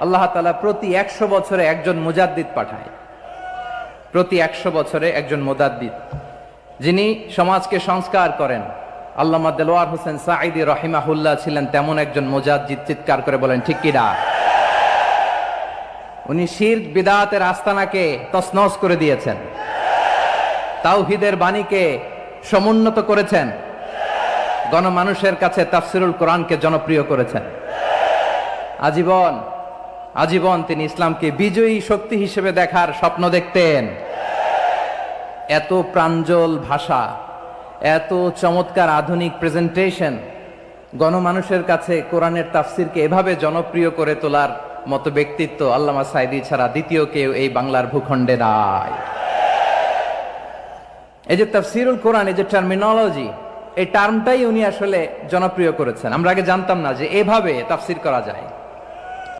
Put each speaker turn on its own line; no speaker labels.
আল্লাহ তাআলা প্রতি 100 বছরে একজন মুজাদ্দিদ পাঠায়, প্রতি 100 বছরে একজন মুজাদ্দিদ, যিনি সমাজকে সংস্কার করেন। আল্লামা দেলোয়ার হোসেন সাঈদী রাহিমাহুল্লাহ ছিলেন তেমন একজন মুজাদ্দিদ। চিৎকার করে বলেন ঠিক কিনা? উনি শিরক বিদআতের আস্তানাকে তছনছ করে দিয়েছেন, তাওহীদের বাণীকে সমুন্নত করেছেন, গণমানুষের কাছে তাফসিরুল কোরআনকে জনপ্রিয় করেছেন। আজীবন আজীবন তিনি ইসলামকে বিজয়ী শক্তি হিসেবে দেখার স্বপ্ন দেখতেন। এত প্রাঞ্জল ভাষা, এত চমৎকার আধুনিক প্রেজেন্টেশন, গণমানুষের কাছে কোরআনের তাফসিরকে এভাবে জনপ্রিয় করে তোলার মতো ব্যক্তিত্ব আল্লামা সাঈদী ছাড়া দ্বিতীয় কেউ এই বাংলার ভূখণ্ডে নাই। এই যে তাফসিরুল কোরআন, এই যে টার্মিনোলজি, এই টার্মটাই উনি আসলে জনপ্রিয় করেছেন। আমরা আগে জানতাম না যে এভাবে তাফসির করা যায়।